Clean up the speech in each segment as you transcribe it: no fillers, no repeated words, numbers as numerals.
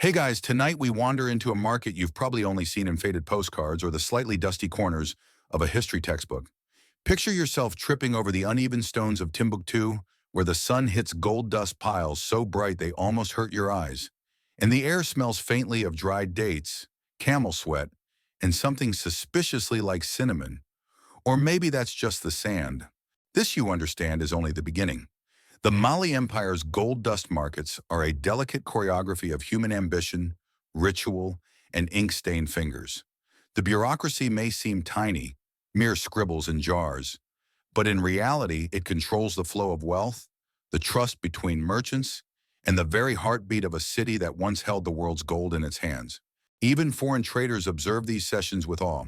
Hey guys, tonight we wander into a market you've probably only seen in faded postcards or the slightly dusty corners of a history textbook. Picture yourself tripping over the uneven stones of Timbuktu, where the sun hits gold dust piles so bright they almost hurt your eyes. And the air smells faintly of dried dates, camel sweat, and something suspiciously like cinnamon. Or maybe that's just the sand. This, you understand, is only the beginning. The Mali Empire's gold dust markets are a delicate choreography of human ambition, ritual, and ink-stained fingers. The bureaucracy may seem tiny, mere scribbles in jars, but in reality it controls the flow of wealth, the trust between merchants, and the very heartbeat of a city that once held the world's gold in its hands. Even foreign traders observe these sessions with awe.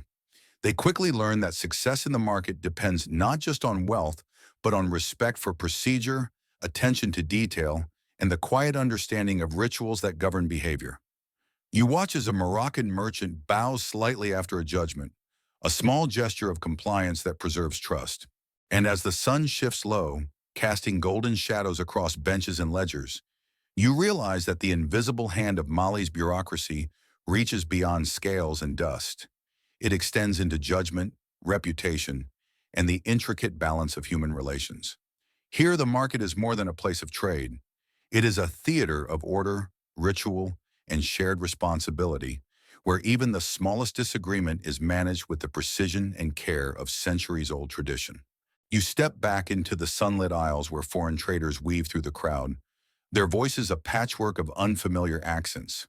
They quickly learn that success in the market depends not just on wealth, but on respect for procedure, attention to detail, and the quiet understanding of rituals that govern behavior. You watch as a Moroccan merchant bows slightly after a judgment, a small gesture of compliance that preserves trust. And as the sun shifts low, casting golden shadows across benches and ledgers, you realize that the invisible hand of Mali's bureaucracy reaches beyond scales and dust. It extends into judgment, reputation, and the intricate balance of human relations. Here, the market is more than a place of trade. It is a theater of order, ritual, and shared responsibility, where even the smallest disagreement is managed with the precision and care of centuries-old tradition. You step back into the sunlit aisles where foreign traders weave through the crowd, their voices a patchwork of unfamiliar accents.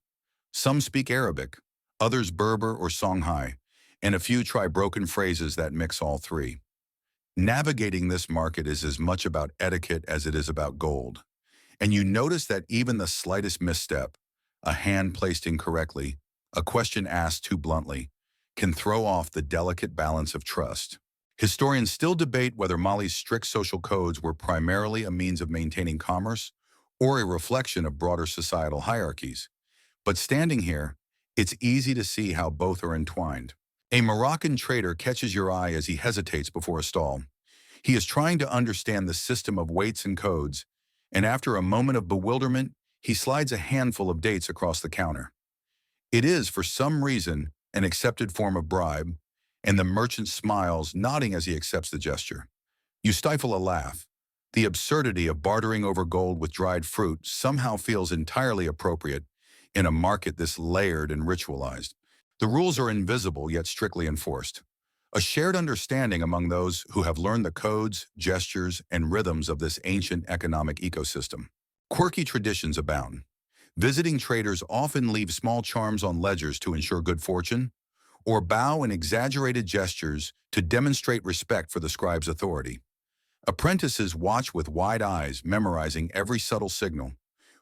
Some speak Arabic, others Berber or Songhai, and a few try broken phrases that mix all three. Navigating this market is as much about etiquette as it is about gold. And you notice that even the slightest misstep, a hand placed incorrectly, a question asked too bluntly, can throw off the delicate balance of trust. Historians still debate whether Mali's strict social codes were primarily a means of maintaining commerce or a reflection of broader societal hierarchies. But standing here, it's easy to see how both are entwined. A Moroccan trader catches your eye as he hesitates before a stall. He is trying to understand the system of weights and codes, and after a moment of bewilderment, he slides a handful of dates across the counter. It is, for some reason, an accepted form of bribe, and the merchant smiles, nodding as he accepts the gesture. You stifle a laugh. The absurdity of bartering over gold with dried fruit somehow feels entirely appropriate in a market this layered and ritualized. The rules are invisible yet strictly enforced. A shared understanding among those who have learned the codes, gestures, and rhythms of this ancient economic ecosystem. Quirky traditions abound. Visiting traders often leave small charms on ledgers to ensure good fortune, or bow in exaggerated gestures to demonstrate respect for the scribe's authority. Apprentices watch with wide eyes, memorizing every subtle signal,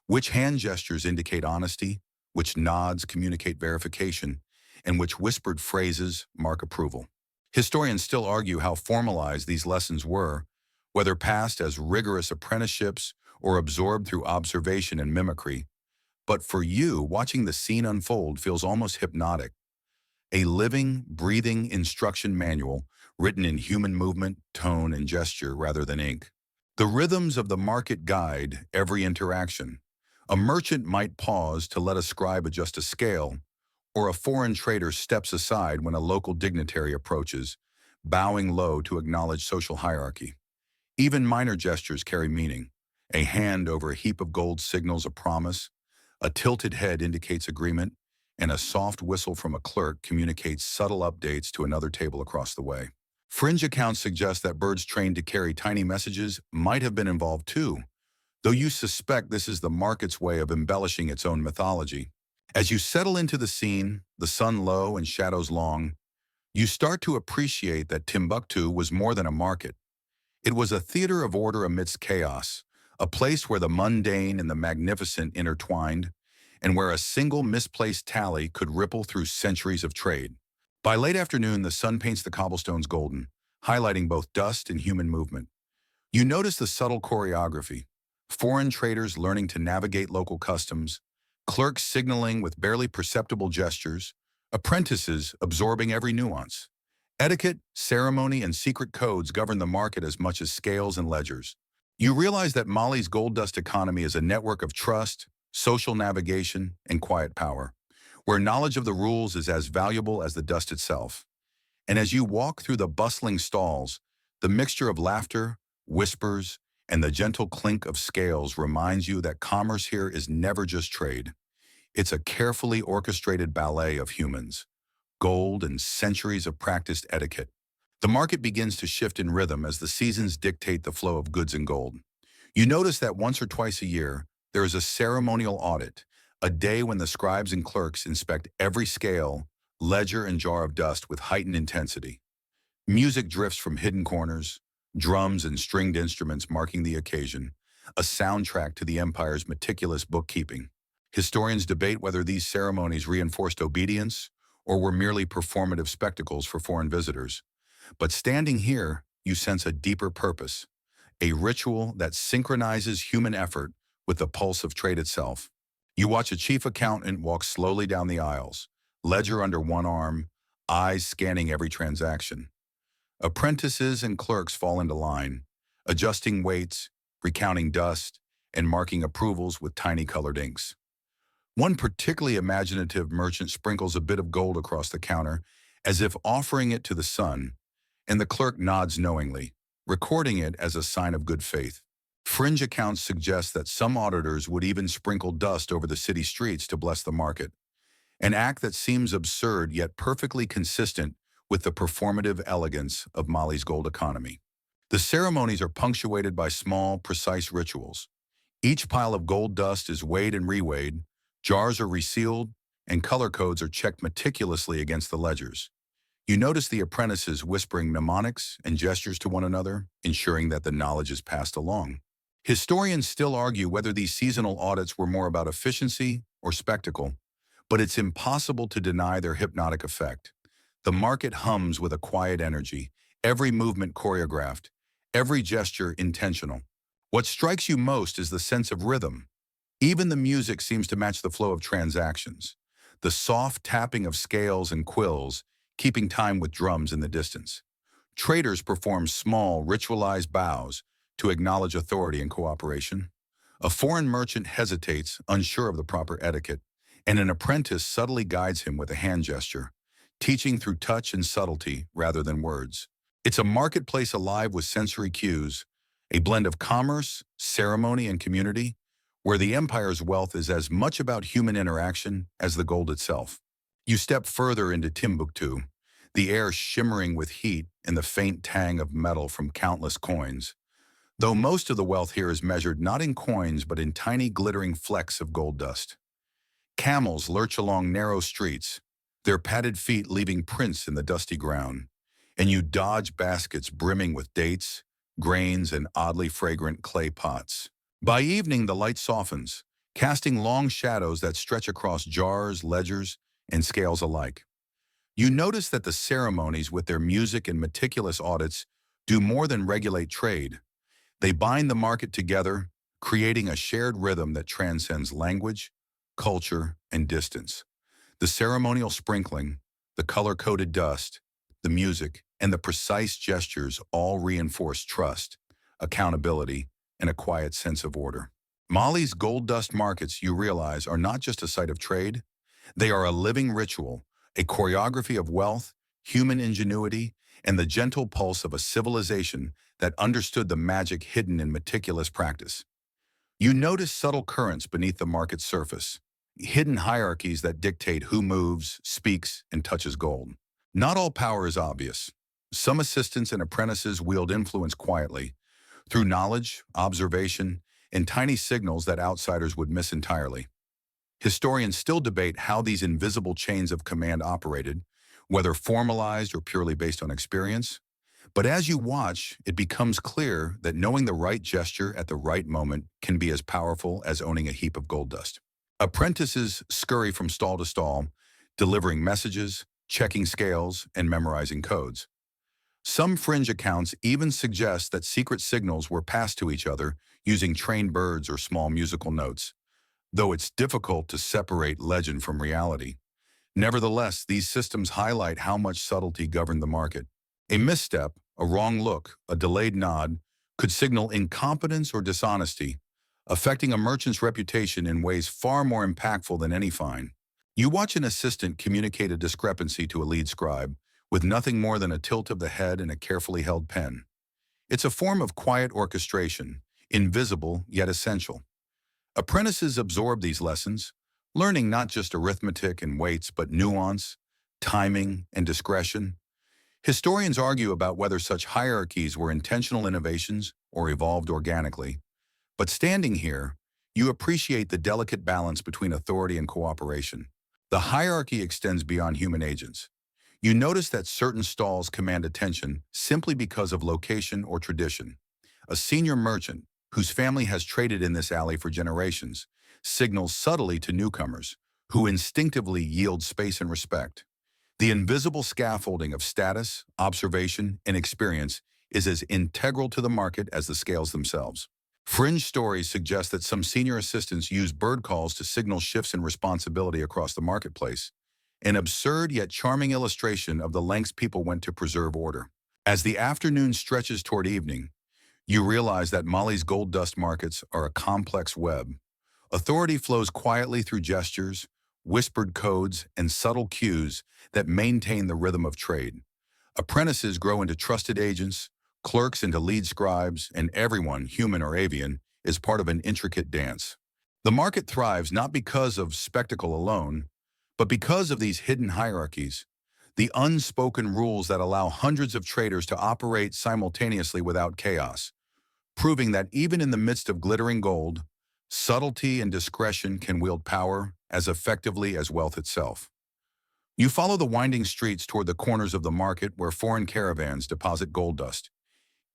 which hand gestures indicate honesty, which nods communicate verification, and which whispered phrases mark approval. Historians still argue how formalized these lessons were, whether passed as rigorous apprenticeships or absorbed through observation and mimicry. But for you, watching the scene unfold feels almost hypnotic. A living, breathing instruction manual written in human movement, tone, and gesture rather than ink. The rhythms of the market guide every interaction. A merchant might pause to let a scribe adjust a scale, or a foreign trader steps aside when a local dignitary approaches, bowing low to acknowledge social hierarchy. Even minor gestures carry meaning. A hand over a heap of gold signals a promise, a tilted head indicates agreement, and a soft whistle from a clerk communicates subtle updates to another table across the way. Fringe accounts suggest that birds trained to carry tiny messages might have been involved too, though you suspect this is the market's way of embellishing its own mythology. As you settle into the scene, the sun low and shadows long, you start to appreciate that Timbuktu was more than a market. It was a theater of order amidst chaos, a place where the mundane and the magnificent intertwined, and where a single misplaced tally could ripple through centuries of trade. By late afternoon, the sun paints the cobblestones golden, highlighting both dust and human movement. You notice the subtle choreography, foreign traders learning to navigate local customs, clerks signaling with barely perceptible gestures, apprentices absorbing every nuance. Etiquette, ceremony, and secret codes govern the market as much as scales and ledgers. You realize that Mali's gold dust economy is a network of trust, social navigation, and quiet power, where knowledge of the rules is as valuable as the dust itself. And as you walk through the bustling stalls, the mixture of laughter, whispers, and the gentle clink of scales reminds you that commerce here is never just trade. It's a carefully orchestrated ballet of humans, gold, and centuries of practiced etiquette. The market begins to shift in rhythm as the seasons dictate the flow of goods and gold. You notice that once or twice a year, there is a ceremonial audit, a day when the scribes and clerks inspect every scale, ledger, and jar of dust with heightened intensity. Music drifts from hidden corners, drums and stringed instruments marking the occasion, a soundtrack to the empire's meticulous bookkeeping. Historians debate whether these ceremonies reinforced obedience or were merely performative spectacles for foreign visitors. But standing here, you sense a deeper purpose, a ritual that synchronizes human effort with the pulse of trade itself. You watch a chief accountant walk slowly down the aisles, ledger under one arm, eyes scanning every transaction. Apprentices and clerks fall into line, adjusting weights, recounting dust, and marking approvals with tiny colored inks. One particularly imaginative merchant sprinkles a bit of gold across the counter, as if offering it to the sun, and the clerk nods knowingly, recording it as a sign of good faith. Fringe accounts suggest that some auditors would even sprinkle dust over the city streets to bless the market, an act that seems absurd yet perfectly consistent with the performative elegance of Mali's gold economy. The ceremonies are punctuated by small, precise rituals. Each pile of gold dust is weighed and reweighed, jars are resealed, and color codes are checked meticulously against the ledgers. You notice the apprentices whispering mnemonics and gestures to one another, ensuring that the knowledge is passed along. Historians still argue whether these seasonal audits were more about efficiency or spectacle, but it's impossible to deny their hypnotic effect. The market hums with a quiet energy, every movement choreographed, every gesture intentional. What strikes you most is the sense of rhythm. Even the music seems to match the flow of transactions, the soft tapping of scales and quills, keeping time with drums in the distance. Traders perform small, ritualized bows to acknowledge authority and cooperation. A foreign merchant hesitates, unsure of the proper etiquette, and an apprentice subtly guides him with a hand gesture, teaching through touch and subtlety rather than words. It's a marketplace alive with sensory cues, a blend of commerce, ceremony, and community, where the empire's wealth is as much about human interaction as the gold itself. You step further into Timbuktu, the air shimmering with heat and the faint tang of metal from countless coins. Though most of the wealth here is measured not in coins but in tiny glittering flecks of gold dust. Camels lurch along narrow streets, their padded feet leaving prints in the dusty ground, and you dodge baskets brimming with dates, grains, and oddly fragrant clay pots. By evening, the light softens, casting long shadows that stretch across jars, ledgers, and scales alike. You notice that the ceremonies, with their music and meticulous audits, do more than regulate trade. They bind the market together, creating a shared rhythm that transcends language, culture, and distance. The ceremonial sprinkling, the color-coded dust, the music, and the precise gestures all reinforce trust, accountability, and a quiet sense of order. Mali's gold dust markets, you realize, are not just a site of trade. They are a living ritual, a choreography of wealth, human ingenuity, and the gentle pulse of a civilization that understood the magic hidden in meticulous practice. You notice subtle currents beneath the market's surface, hidden hierarchies that dictate who moves, speaks, and touches gold. Not all power is obvious. Some assistants and apprentices wield influence quietly, through knowledge, observation, and tiny signals that outsiders would miss entirely. Historians still debate how these invisible chains of command operated, whether formalized or purely based on experience. But as you watch, it becomes clear that knowing the right gesture at the right moment can be as powerful as owning a heap of gold dust. Apprentices scurry from stall to stall, delivering messages, checking scales, and memorizing codes. Some fringe accounts even suggest that secret signals were passed to each other using trained birds or small musical notes, though it's difficult to separate legend from reality. Nevertheless, these systems highlight how much subtlety governed the market. A misstep, a wrong look, a delayed nod could signal incompetence or dishonesty, affecting a merchant's reputation in ways far more impactful than any fine. You watch an assistant communicate a discrepancy to a lead scribe with nothing more than a tilt of the head and a carefully held pen. It's a form of quiet orchestration, invisible yet essential. Apprentices absorb these lessons, learning not just arithmetic and weights, but nuance, timing, and discretion. Historians argue about whether such hierarchies were intentional innovations or evolved organically. But standing here, you appreciate the delicate balance between authority and cooperation. The hierarchy extends beyond human agents. You notice that certain stalls command attention simply because of location or tradition. A senior merchant, whose family has traded in this alley for generations, signals subtly to newcomers, who instinctively yield space and respect. The invisible scaffolding of status, observation, and experience is as integral to the market as the scales themselves. Fringe stories suggest that some senior assistants use bird calls to signal shifts in responsibility across the marketplace, an absurd yet charming illustration of the lengths people went to preserve order. As the afternoon stretches toward evening, you realize that Mali's gold dust markets are a complex web. Authority flows quietly through gestures, whispered codes, and subtle cues that maintain the rhythm of trade. Apprentices grow into trusted agents, clerks into lead scribes, and everyone, human or avian, is part of an intricate dance. The market thrives not because of spectacle alone, but because of these hidden hierarchies, the unspoken rules that allow hundreds of traders to operate simultaneously without chaos, proving that even in the midst of glittering gold, subtlety and discretion can wield power as effectively as wealth itself. You follow the winding streets toward the corners of the market where foreign caravans deposit gold dust,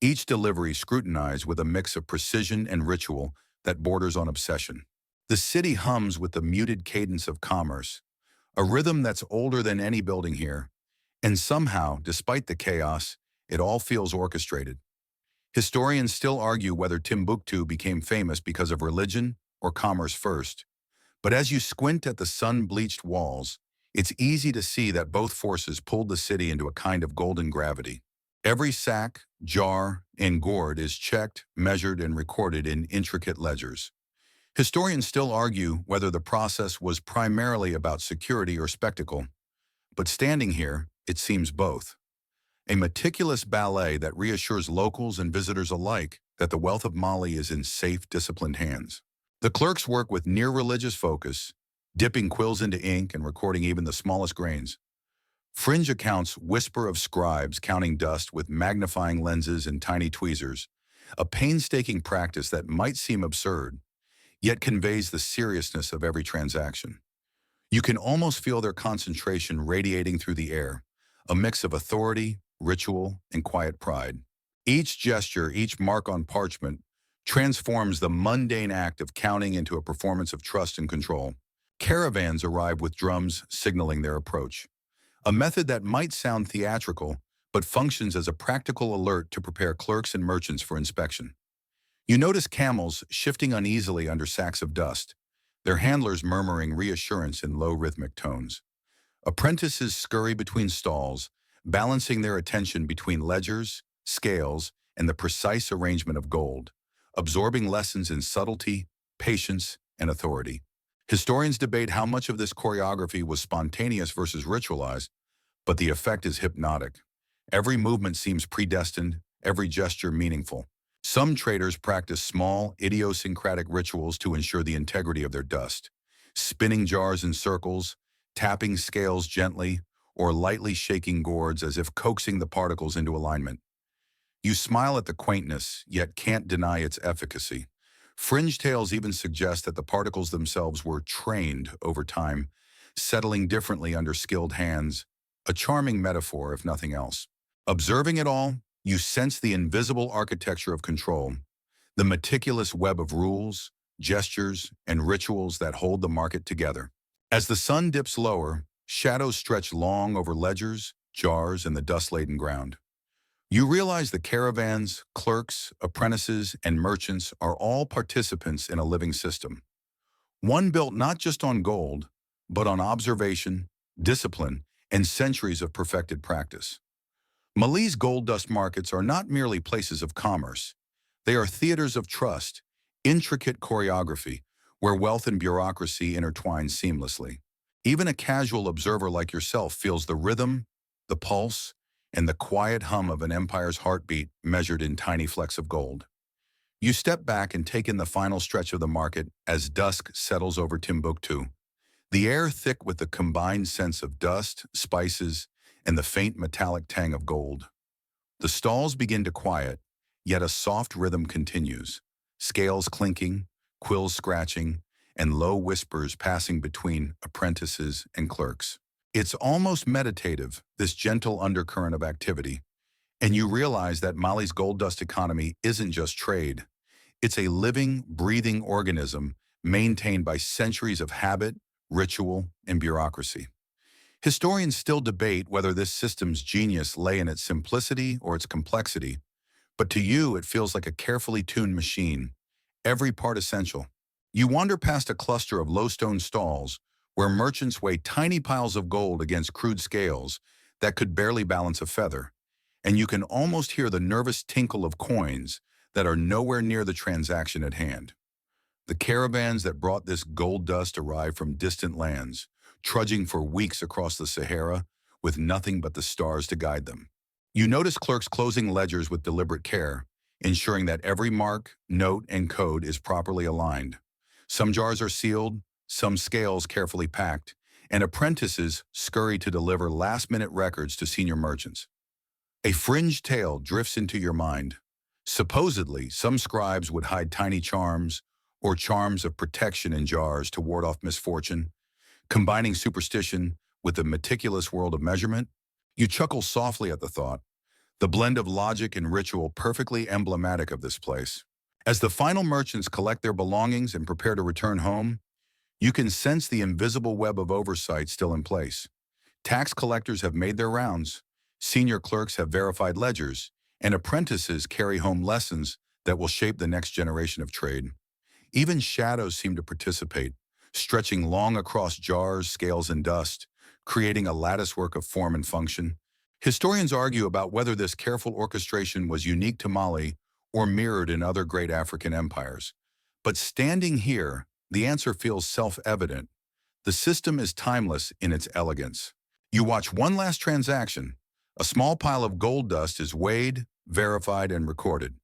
each delivery scrutinized with a mix of precision and ritual that borders on obsession. The city hums with the muted cadence of commerce, a rhythm that's older than any building here, and somehow, despite the chaos, it all feels orchestrated. Historians still argue whether Timbuktu became famous because of religion or commerce first, but as you squint at the sun-bleached walls, it's easy to see that both forces pulled the city into a kind of golden gravity. Every sack, jar, and gourd is checked, measured, and recorded in intricate ledgers. Historians still argue whether the process was primarily about security or spectacle, but standing here, it seems both. A meticulous ballet that reassures locals and visitors alike that the wealth of Mali is in safe, disciplined hands. The clerks work with near-religious focus, dipping quills into ink and recording even the smallest grains. Fringe accounts whisper of scribes counting dust with magnifying lenses and tiny tweezers, a painstaking practice that might seem absurd, yet conveys the seriousness of every transaction. You can almost feel their concentration radiating through the air, a mix of authority, ritual, and quiet pride. Each gesture, each mark on parchment, transforms the mundane act of counting into a performance of trust and control. Caravans arrive with drums signaling their approach, a method that might sound theatrical, but functions as a practical alert to prepare clerks and merchants for inspection. You notice camels shifting uneasily under sacks of dust, their handlers murmuring reassurance in low rhythmic tones. Apprentices scurry between stalls, balancing their attention between ledgers, scales, and the precise arrangement of gold, absorbing lessons in subtlety, patience, and authority. Historians debate how much of this choreography was spontaneous versus ritualized, but the effect is hypnotic. Every movement seems predestined, every gesture meaningful. Some traders practice small, idiosyncratic rituals to ensure the integrity of their dust, spinning jars in circles, tapping scales gently, or lightly shaking gourds as if coaxing the particles into alignment. You smile at the quaintness, yet can't deny its efficacy. Fringe tales even suggest that the particles themselves were trained over time, settling differently under skilled hands, a charming metaphor if nothing else. Observing it all, you sense the invisible architecture of control, the meticulous web of rules, gestures, and rituals that hold the market together. As the sun dips lower, shadows stretch long over ledgers, jars, and the dust-laden ground. You realize the caravans, clerks, apprentices, and merchants are all participants in a living system. One built not just on gold, but on observation, discipline, and centuries of perfected practice. Mali's gold dust markets are not merely places of commerce. They are theaters of trust, intricate choreography where wealth and bureaucracy intertwine seamlessly. Even a casual observer like yourself feels the rhythm, the pulse, and the quiet hum of an empire's heartbeat measured in tiny flecks of gold. You step back and take in the final stretch of the market as dusk settles over Timbuktu. The air thick with the combined sense of dust, spices, and the faint metallic tang of gold. The stalls begin to quiet, yet a soft rhythm continues, scales clinking, quills scratching, and low whispers passing between apprentices and clerks. It's almost meditative, this gentle undercurrent of activity, and you realize that Mali's gold dust economy isn't just trade. It's a living, breathing organism maintained by centuries of habit, ritual, and bureaucracy. Historians still debate whether this system's genius lay in its simplicity or its complexity, but to you it feels like a carefully tuned machine, every part essential. You wander past a cluster of low-stone stalls where merchants weigh tiny piles of gold against crude scales that could barely balance a feather, and you can almost hear the nervous tinkle of coins that are nowhere near the transaction at hand. The caravans that brought this gold dust arrived from distant lands, trudging for weeks across the Sahara with nothing but the stars to guide them. You notice clerks closing ledgers with deliberate care, ensuring that every mark, note, and code is properly aligned. Some jars are sealed, some scales carefully packed, and apprentices scurry to deliver last-minute records to senior merchants. A fringed tale drifts into your mind. Supposedly, some scribes would hide tiny charms or charms of protection in jars to ward off misfortune, combining superstition with the meticulous world of measurement. You chuckle softly at the thought, the blend of logic and ritual perfectly emblematic of this place. As the final merchants collect their belongings and prepare to return home, you can sense the invisible web of oversight still in place. Tax collectors have made their rounds, senior clerks have verified ledgers, and apprentices carry home lessons that will shape the next generation of trade. Even shadows seem to participate, stretching long across jars, scales, and dust, creating a latticework of form and function. Historians argue about whether this careful orchestration was unique to Mali or mirrored in other great African empires. But standing here, the answer feels self-evident. The system is timeless in its elegance. You watch one last transaction. A small pile of gold dust is weighed, verified, and recorded.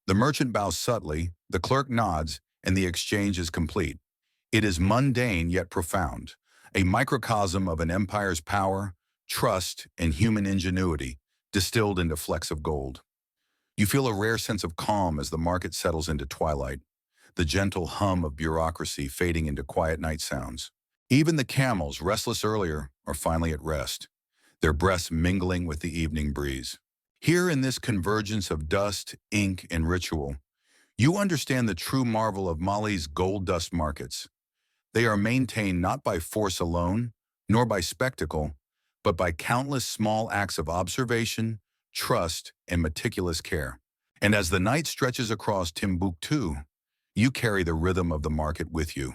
The merchant bows subtly, the clerk nods, and the exchange is complete. It is mundane yet profound, a microcosm of an empire's power, trust, and human ingenuity, distilled into flecks of gold. You feel a rare sense of calm as the market settles into twilight, the gentle hum of bureaucracy fading into quiet night sounds. Even the camels, restless earlier, are finally at rest, their breaths mingling with the evening breeze. Here in this convergence of dust, ink, and ritual, you understand the true marvel of Mali's gold dust markets. They are maintained not by force alone, nor by spectacle, but by countless small acts of observation, trust, and meticulous care. And as the night stretches across Timbuktu, you carry the rhythm of the market with you,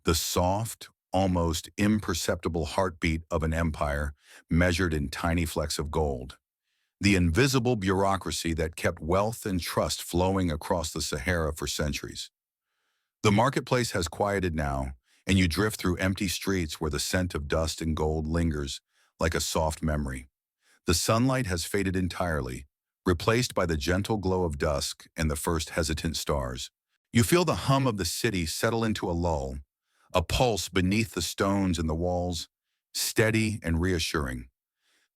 the soft, almost imperceptible heartbeat of an empire measured in tiny flecks of gold. The invisible bureaucracy that kept wealth and trust flowing across the Sahara for centuries. The marketplace has quieted now, and you drift through empty streets where the scent of dust and gold lingers like a soft memory. The sunlight has faded entirely, replaced by the gentle glow of dusk and the first hesitant stars. You feel the hum of the city settle into a lull, a pulse beneath the stones and the walls, steady and reassuring.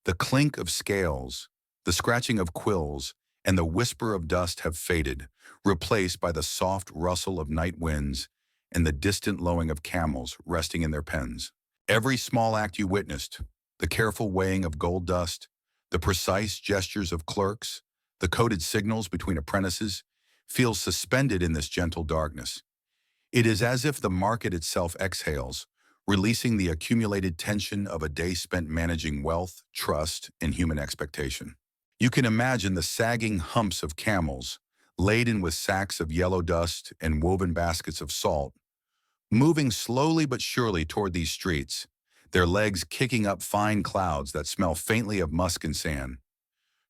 The clink of scales, the scratching of quills, and the whisper of dust have faded, replaced by the soft rustle of night winds and the distant lowing of camels resting in their pens. Every small act you witnessed, the careful weighing of gold dust, the precise gestures of clerks, the coded signals between apprentices, feels suspended in this gentle darkness. It is as if the market itself exhales, releasing the accumulated tension of a day spent managing wealth, trust, and human expectation. You can imagine the sagging humps of camels, laden with sacks of yellow dust and woven baskets of salt, moving slowly but surely toward these streets, their legs kicking up fine clouds that smell faintly of musk and sand.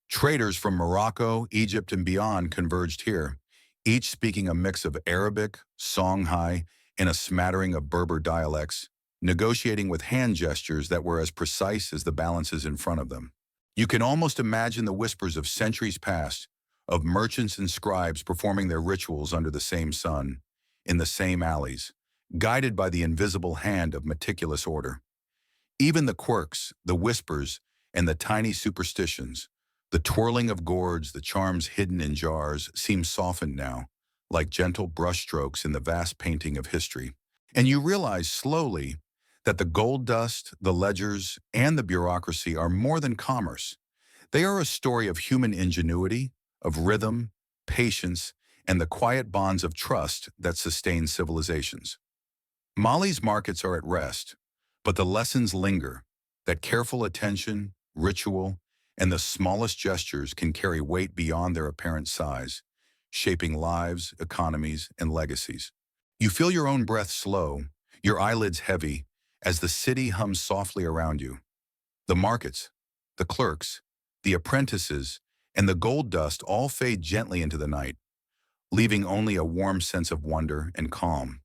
Traders from Morocco, Egypt, and beyond converged here, each speaking a mix of Arabic, Songhai, and a smattering of Berber dialects, negotiating with hand gestures that were as precise as the balances in front of them. You can almost imagine the whispers of centuries past, of merchants and scribes performing their rituals under the same sun, in the same alleys, guided by the invisible hand of meticulous order. Even the quirks, the whispers, and the tiny superstitions, the twirling of gourds, the charms hidden in jars, seem softened now, like gentle brushstrokes in the vast painting of history. And you realize slowly that the gold dust, the ledgers, and the bureaucracy are more than commerce. They are a story of human ingenuity, of rhythm, patience, and the quiet bonds of trust that sustain civilizations. Mali's markets are at rest, but the lessons linger, that careful attention, ritual, and the smallest gestures can carry weight beyond their apparent size, shaping lives, economies, and legacies. You feel your own breath slow, your eyelids heavy, as the city hums softly around you. The markets, the clerks, the apprentices, and the gold dust all fade gently into the night, leaving only a warm sense of wonder and calm.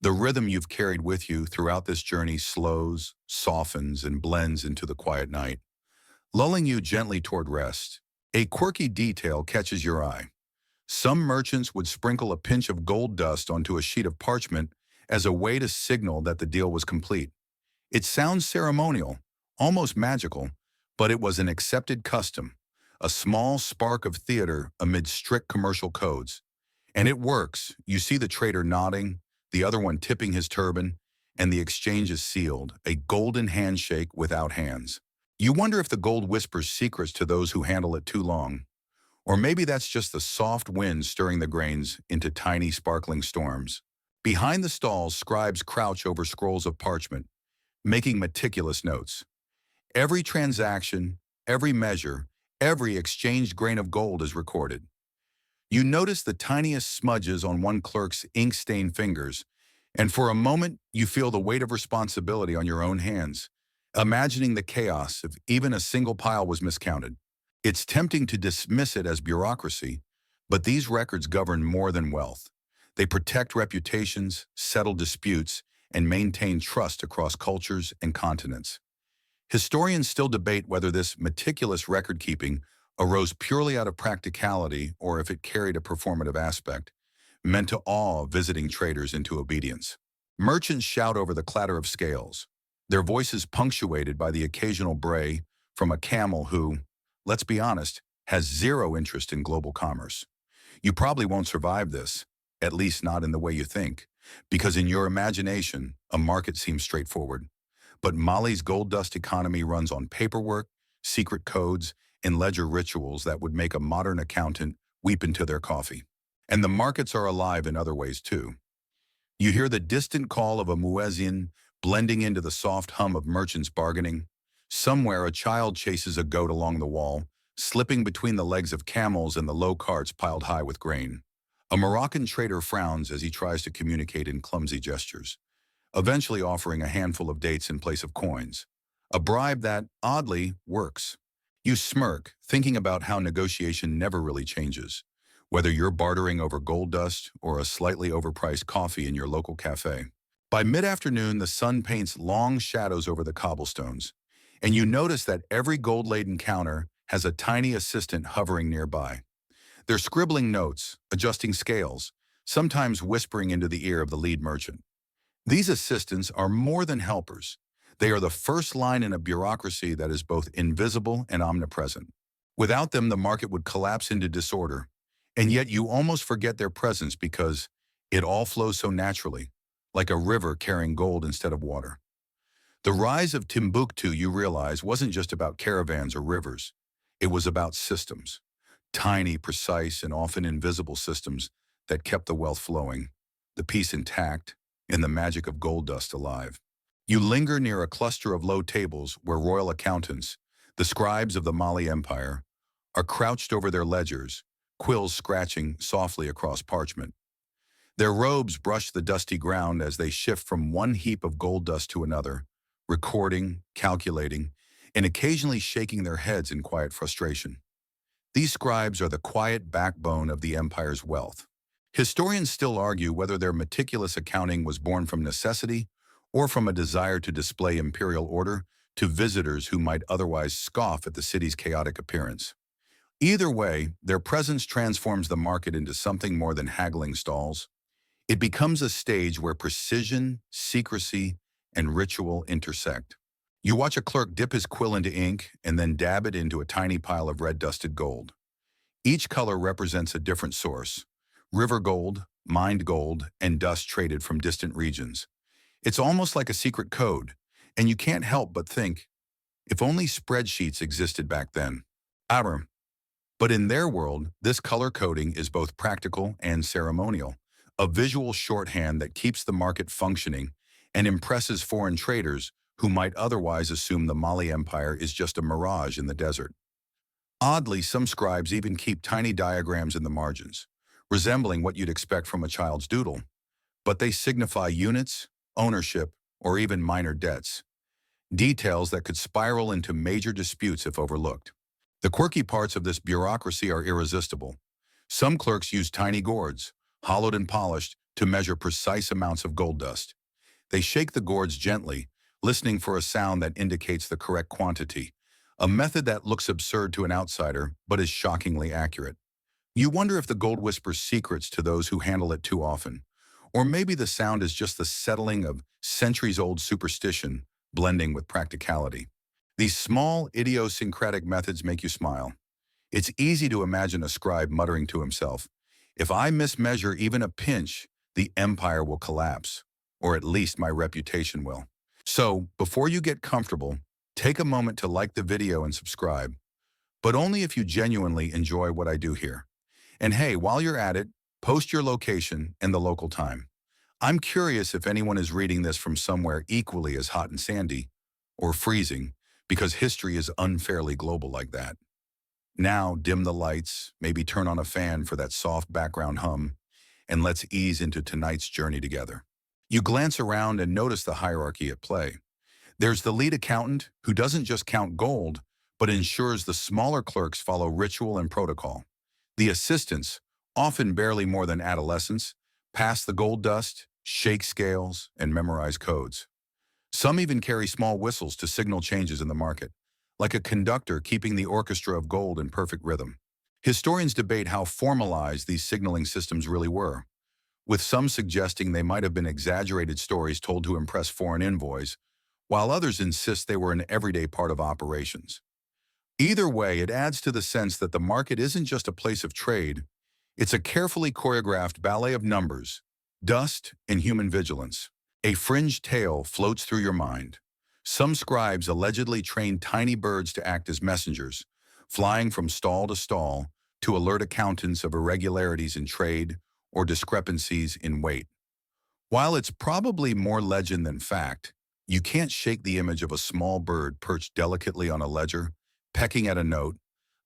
The rhythm you've carried with you throughout this journey slows, softens, and blends into the quiet night, lulling you gently toward rest. A quirky detail catches your eye. Some merchants would sprinkle a pinch of gold dust onto a sheet of parchment as a way to signal that the deal was complete. It sounds ceremonial, almost magical, but it was an accepted custom, a small spark of theater amid strict commercial codes. And it works. You see the trader nodding, the other one tipping his turban, and the exchange is sealed, a golden handshake without hands. You wonder if the gold whispers secrets to those who handle it too long. Or maybe that's just the soft wind stirring the grains into tiny sparkling storms. Behind the stalls, scribes crouch over scrolls of parchment, making meticulous notes. Every transaction, every measure, every exchanged grain of gold is recorded. You notice the tiniest smudges on one clerk's ink-stained fingers, and for a moment you feel the weight of responsibility on your own hands, imagining the chaos if even a single pile was miscounted. It's tempting to dismiss it as bureaucracy, but these records govern more than wealth. They protect reputations, settle disputes, and maintain trust across cultures and continents. Historians still debate whether this meticulous record-keeping arose purely out of practicality or if it carried a performative aspect, meant to awe visiting traders into obedience. Merchants shout over the clatter of scales, their voices punctuated by the occasional bray from a camel who, let's be honest, has zero interest in global commerce. You probably won't survive this, at least not in the way you think, because in your imagination, a market seems straightforward. But Mali's gold dust economy runs on paperwork, secret codes, and ledger rituals that would make a modern accountant weep into their coffee. And the markets are alive in other ways too. You hear the distant call of a muezzin blending into the soft hum of merchants bargaining. Somewhere a child chases a goat along the wall, slipping between the legs of camels and the low carts piled high with grain. A Moroccan trader frowns as he tries to communicate in clumsy gestures, eventually offering a handful of dates in place of coins, a bribe that, oddly, works. You smirk, thinking about how negotiation never really changes, whether you're bartering over gold dust or a slightly overpriced coffee in your local cafe. By mid-afternoon, the sun paints long shadows over the cobblestones, and you notice that every gold-laden counter has a tiny assistant hovering nearby. They're scribbling notes, adjusting scales, sometimes whispering into the ear of the lead merchant. These assistants are more than helpers. They are the first line in a bureaucracy that is both invisible and omnipresent. Without them, the market would collapse into disorder, and yet you almost forget their presence because it all flows so naturally, like a river carrying gold instead of water. The rise of Timbuktu, you realize, wasn't just about caravans or rivers. It was about systems. Tiny, precise, and often invisible systems that kept the wealth flowing, the peace intact, and the magic of gold dust alive. You linger near a cluster of low tables where royal accountants, the scribes of the Mali Empire, are crouched over their ledgers, quills scratching softly across parchment. Their robes brush the dusty ground as they shift from one heap of gold dust to another, recording, calculating, and occasionally shaking their heads in quiet frustration. These scribes are the quiet backbone of the empire's wealth. Historians still argue whether their meticulous accounting was born from necessity or from a desire to display imperial order to visitors who might otherwise scoff at the city's chaotic appearance. Either way, their presence transforms the market into something more than haggling stalls. It becomes a stage where precision, secrecy, and ritual intersect. You watch a clerk dip his quill into ink and then dab it into a tiny pile of red-dusted gold. Each color represents a different source: river gold, mined gold, and dust traded from distant regions. It's almost like a secret code, and you can't help but think, if only spreadsheets existed back then. However, but in their world, this color coding is both practical and ceremonial, a visual shorthand that keeps the market functioning and impresses foreign traders who might otherwise assume the Mali Empire is just a mirage in the desert. Oddly, some scribes even keep tiny diagrams in the margins, resembling what you'd expect from a child's doodle, but they signify units, ownership, or even minor debts, details that could spiral into major disputes if overlooked. The quirky parts of this bureaucracy are irresistible. Some clerks use tiny gourds, hollowed and polished, to measure precise amounts of gold dust. They shake the gourds gently, listening for a sound that indicates the correct quantity, a method that looks absurd to an outsider but is shockingly accurate. You wonder if the gold whispers secrets to those who handle it too often. Or maybe the sound is just the settling of centuries-old superstition blending with practicality. These small, idiosyncratic methods make you smile. It's easy to imagine a scribe muttering to himself, "If I mismeasure even a pinch, the empire will collapse, or at least my reputation will." So, before you get comfortable, take a moment to like the video and subscribe, but only if you genuinely enjoy what I do here. And hey, while you're at it, post your location and the local time. I'm curious if anyone is reading this from somewhere equally as hot and sandy, or freezing, because history is unfairly global like that. Now, dim the lights, maybe turn on a fan for that soft background hum, and let's ease into tonight's journey together. You glance around and notice the hierarchy at play. There's the lead accountant, who doesn't just count gold, but ensures the smaller clerks follow ritual and protocol. The assistants, often barely more than adolescents, pass the gold dust, shake scales, and memorize codes. Some even carry small whistles to signal changes in the market, like a conductor keeping the orchestra of gold in perfect rhythm. Historians debate how formalized these signaling systems really were, with some suggesting they might have been exaggerated stories told to impress foreign envoys, while others insist they were an everyday part of operations. Either way, it adds to the sense that the market isn't just a place of trade, it's a carefully choreographed ballet of numbers, dust, and human vigilance. A fringed tale floats through your mind. Some scribes allegedly trained tiny birds to act as messengers, flying from stall to stall to alert accountants of irregularities in trade or discrepancies in weight. While it's probably more legend than fact, you can't shake the image of a small bird perched delicately on a ledger, pecking at a note,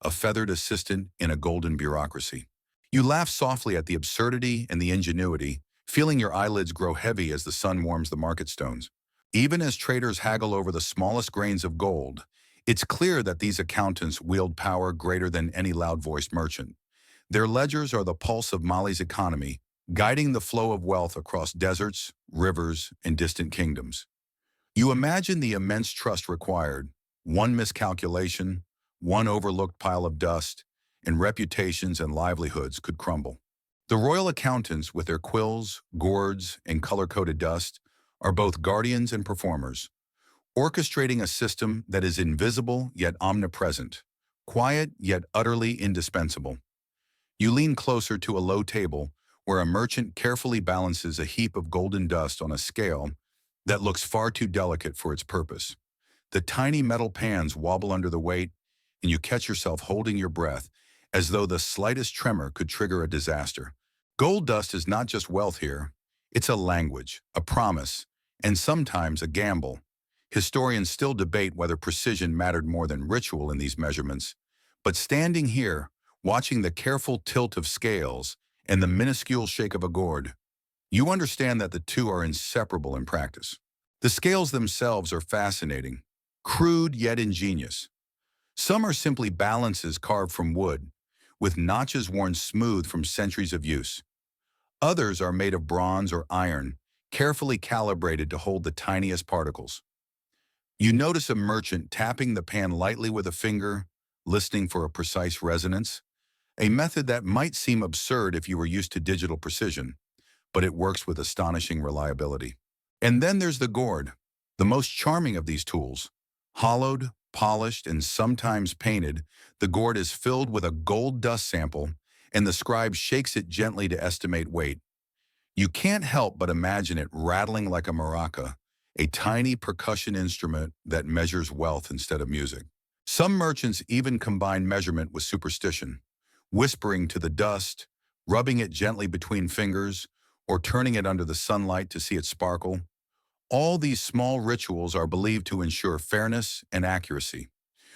a feathered assistant in a golden bureaucracy. You laugh softly at the absurdity and the ingenuity, feeling your eyelids grow heavy as the sun warms the market stones. Even as traders haggle over the smallest grains of gold, it's clear that these accountants wield power greater than any loud-voiced merchant. Their ledgers are the pulse of Mali's economy, guiding the flow of wealth across deserts, rivers, and distant kingdoms. You imagine the immense trust required: one miscalculation, one overlooked pile of dust, and reputations and livelihoods could crumble. The royal accountants, with their quills, gourds, and color-coded dust, are both guardians and performers, orchestrating a system that is invisible yet omnipresent, quiet yet utterly indispensable. You lean closer to a low table where a merchant carefully balances a heap of golden dust on a scale that looks far too delicate for its purpose. The tiny metal pans wobble under the weight, and you catch yourself holding your breath as though the slightest tremor could trigger a disaster. Gold dust is not just wealth here, it's a language, a promise, and sometimes a gamble. Historians still debate whether precision mattered more than ritual in these measurements, but standing here, watching the careful tilt of scales and the minuscule shake of a gourd, you understand that the two are inseparable in practice. The scales themselves are fascinating, crude yet ingenious. Some are simply balances carved from wood, with notches worn smooth from centuries of use. Others are made of bronze or iron, carefully calibrated to hold the tiniest particles. You notice a merchant tapping the pan lightly with a finger, listening for a precise resonance, a method that might seem absurd if you were used to digital precision, but it works with astonishing reliability. And then there's the gourd, the most charming of these tools. Hollowed, polished, and sometimes painted, the gourd is filled with a gold dust sample, and the scribe shakes it gently to estimate weight. You can't help but imagine it rattling like a maraca, a tiny percussion instrument that measures wealth instead of music. Some merchants even combine measurement with superstition, whispering to the dust, rubbing it gently between fingers, or turning it under the sunlight to see it sparkle. All these small rituals are believed to ensure fairness and accuracy.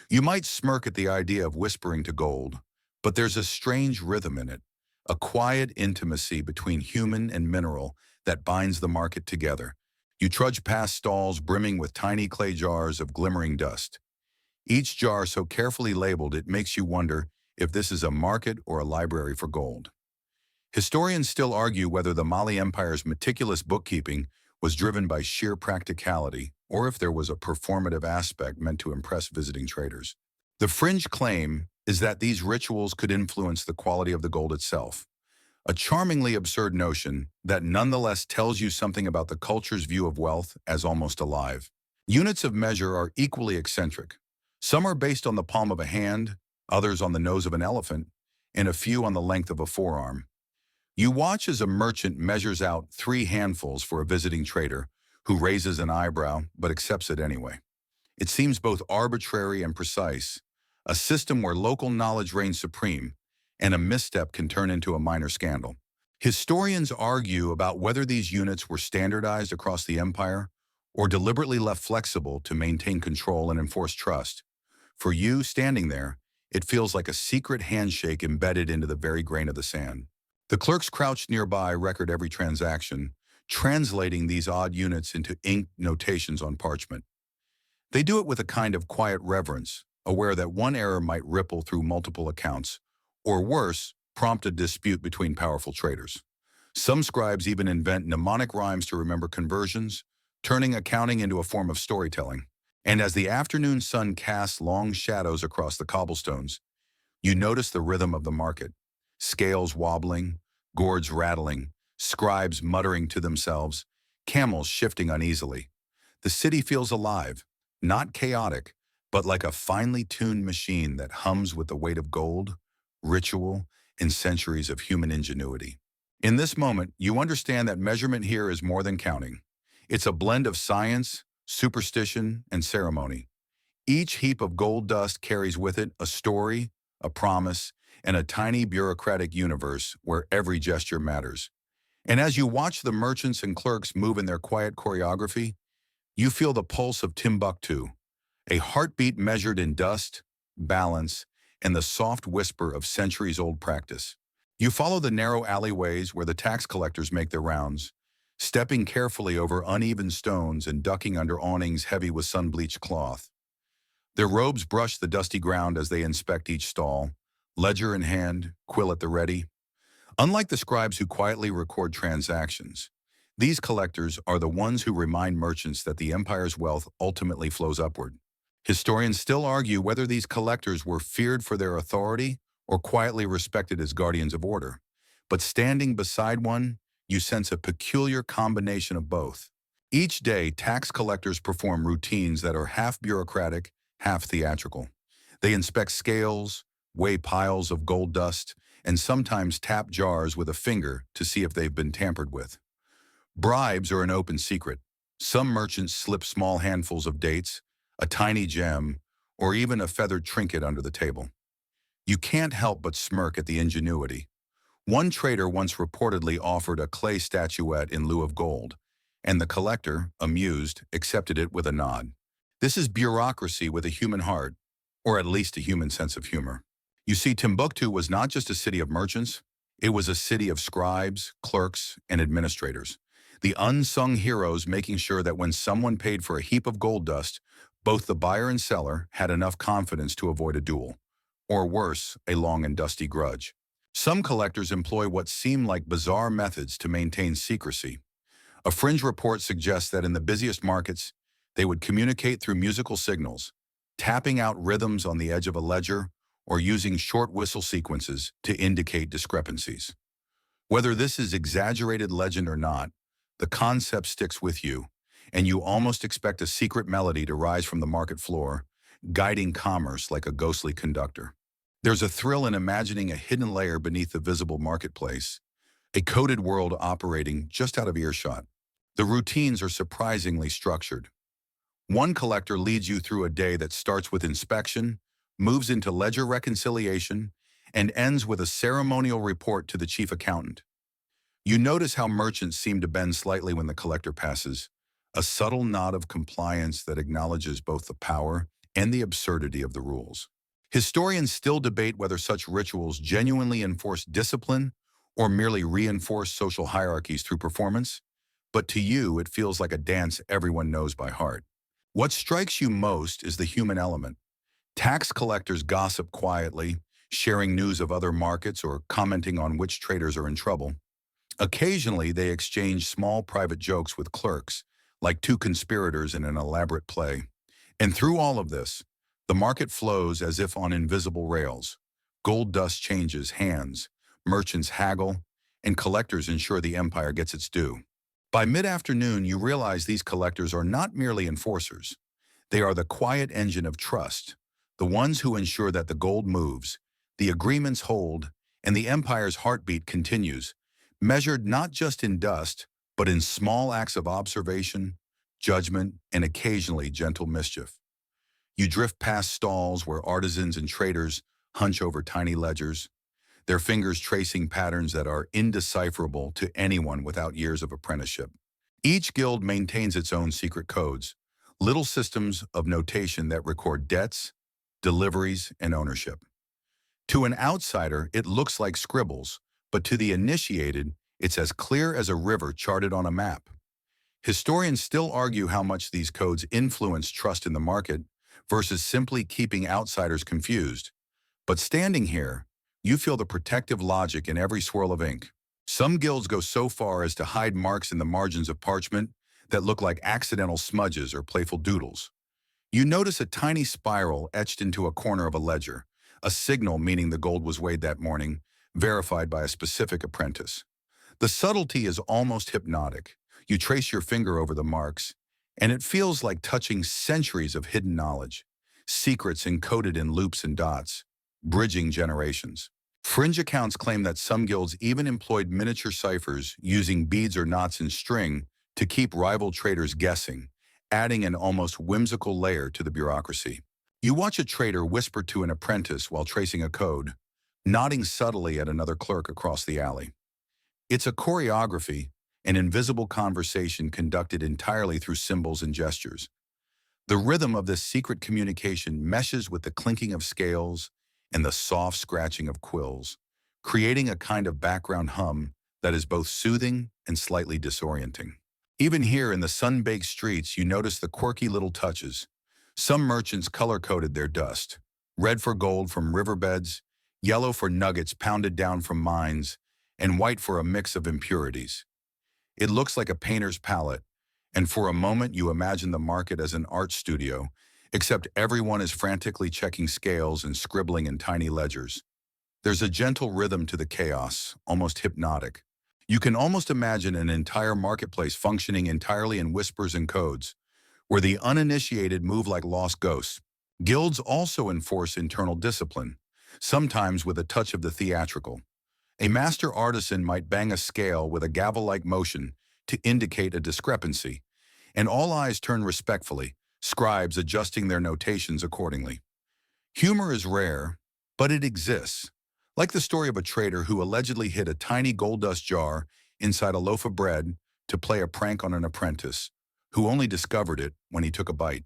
You might smirk at the idea of whispering to gold, but there's a strange rhythm in it, a quiet intimacy between human and mineral that binds the market together. You trudge past stalls brimming with tiny clay jars of glimmering dust. Each jar so carefully labeled it makes you wonder if this is a market or a library for gold. Historians still argue whether the Mali Empire's meticulous bookkeeping was driven by sheer practicality or if there was a performative aspect meant to impress visiting traders. The fringe claim is that these rituals could influence the quality of the gold itself, a charmingly absurd notion that nonetheless tells you something about the culture's view of wealth as almost alive. Units of measure are equally eccentric. Some are based on the palm of a hand, others on the nose of an elephant, and a few on the length of a forearm. You watch as a merchant measures out 3 handfuls for a visiting trader who raises an eyebrow but accepts it anyway. It seems both arbitrary and precise, a system where local knowledge reigns supreme, and a misstep can turn into a minor scandal. Historians argue about whether these units were standardized across the empire or deliberately left flexible to maintain control and enforce trust. For you, standing there, it feels like a secret handshake embedded into the very grain of the sand. The clerks crouched nearby record every transaction, translating these odd units into inked notations on parchment. They do it with a kind of quiet reverence, aware that one error might ripple through multiple accounts, or worse, prompt a dispute between powerful traders. Some scribes even invent mnemonic rhymes to remember conversions, turning accounting into a form of storytelling. And as the afternoon sun casts long shadows across the cobblestones, you notice the rhythm of the market. Scales wobbling, gourds rattling, scribes muttering to themselves, camels shifting uneasily. The city feels alive, not chaotic, but like a finely tuned machine that hums with the weight of gold, ritual, and centuries of human ingenuity. In this moment, you understand that measurement here is more than counting. It's a blend of science, superstition, and ceremony. Each heap of gold dust carries with it a story, a promise, and a tiny bureaucratic universe where every gesture matters. And as you watch the merchants and clerks move in their quiet choreography, you feel the pulse of Timbuktu, a heartbeat measured in dust, balance, and the soft whisper of centuries-old practice. You follow the narrow alleyways where the tax collectors make their rounds, stepping carefully over uneven stones and ducking under awnings heavy with sun-bleached cloth. Their robes brush the dusty ground as they inspect each stall, ledger in hand, quill at the ready. Unlike the scribes who quietly record transactions, these collectors are the ones who remind merchants that the empire's wealth ultimately flows upward. Historians still argue whether these collectors were feared for their authority or quietly respected as guardians of order. But standing beside one, you sense a peculiar combination of both. Each day, tax collectors perform routines that are half bureaucratic, half theatrical. They inspect scales, weigh piles of gold dust, and sometimes tap jars with a finger to see if they've been tampered with. Bribes are an open secret. Some merchants slip small handfuls of dates, a tiny gem, or even a feathered trinket under the table. You can't help but smirk at the ingenuity. One trader once reportedly offered a clay statuette in lieu of gold, and the collector, amused, accepted it with a nod. This is bureaucracy with a human heart, or at least a human sense of humor. You see, Timbuktu was not just a city of merchants, it was a city of scribes, clerks, and administrators. The unsung heroes making sure that when someone paid for a heap of gold dust, both the buyer and seller had enough confidence to avoid a duel, or worse, a long and dusty grudge. Some collectors employ what seem like bizarre methods to maintain secrecy. A fringe report suggests that in the busiest markets, they would communicate through musical signals, tapping out rhythms on the edge of a ledger or using short whistle sequences to indicate discrepancies. Whether this is exaggerated legend or not, the concept sticks with you, and you almost expect a secret melody to rise from the market floor, guiding commerce like a ghostly conductor. There's a thrill in imagining a hidden layer beneath the visible marketplace, a coded world operating just out of earshot. The routines are surprisingly structured. One collector leads you through a day that starts with inspection, moves into ledger reconciliation, and ends with a ceremonial report to the chief accountant. You notice how merchants seem to bend slightly when the collector passes, a subtle nod of compliance that acknowledges both the power and the absurdity of the rules. Historians still debate whether such rituals genuinely enforce discipline or merely reinforce social hierarchies through performance, but to you it feels like a dance everyone knows by heart. What strikes you most is the human element. Tax collectors gossip quietly, sharing news of other markets or commenting on which traders are in trouble. Occasionally, they exchange small private jokes with clerks, like two conspirators in an elaborate play. And through all of this, the market flows as if on invisible rails. Gold dust changes hands, merchants haggle, and collectors ensure the empire gets its due. By mid-afternoon, you realize these collectors are not merely enforcers. They are the quiet engine of trust, the ones who ensure that the gold moves, the agreements hold, and the empire's heartbeat continues, measured not just in dust, but in small acts of observation, judgment, and occasionally gentle mischief. You drift past stalls where artisans and traders hunch over tiny ledgers, their fingers tracing patterns that are indecipherable to anyone without years of apprenticeship. Each guild maintains its own secret codes, little systems of notation that record debts, deliveries, and ownership. To an outsider, it looks like scribbles, but to the initiated, it's as clear as a river charted on a map. Historians still argue how much these codes influence trust in the market versus simply keeping outsiders confused. But standing here, you feel the protective logic in every swirl of ink. Some guilds go so far as to hide marks in the margins of parchment that look like accidental smudges or playful doodles. You notice a tiny spiral etched into a corner of a ledger, a signal meaning the gold was weighed that morning, verified by a specific apprentice. The subtlety is almost hypnotic. You trace your finger over the marks, and it feels like touching centuries of hidden knowledge, secrets encoded in loops and dots, bridging generations. Fringe accounts claim that some guilds even employed miniature ciphers using beads or knots in string to keep rival traders guessing, adding an almost whimsical layer to the bureaucracy. You watch a trader whisper to an apprentice while tracing a code, nodding subtly at another clerk across the alley. It's a choreography, an invisible conversation conducted entirely through symbols and gestures. The rhythm of this secret communication meshes with the clinking of scales and the soft scratching of quills, creating a kind of background hum that is both soothing and slightly disorienting. Even here in the sun-baked streets, you notice the quirky little touches. Some merchants color-coded their dust, red for gold from riverbeds, yellow for nuggets pounded down from mines, and white for a mix of impurities. It looks like a painter's palette, and for a moment you imagine the market as an art studio, except everyone is frantically checking scales and scribbling in tiny ledgers. There's a gentle rhythm to the chaos, almost hypnotic. You can almost imagine an entire marketplace functioning entirely in whispers and codes, where the uninitiated move like lost ghosts. Guilds also enforce internal discipline, sometimes with a touch of the theatrical. A master artisan might bang a scale with a gavel-like motion to indicate a discrepancy, and all eyes turn respectfully, scribes adjusting their notations accordingly. Humor is rare, but it exists, like the story of a trader who allegedly hid a tiny gold dust jar inside a loaf of bread to play a prank on an apprentice, who only discovered it when he took a bite.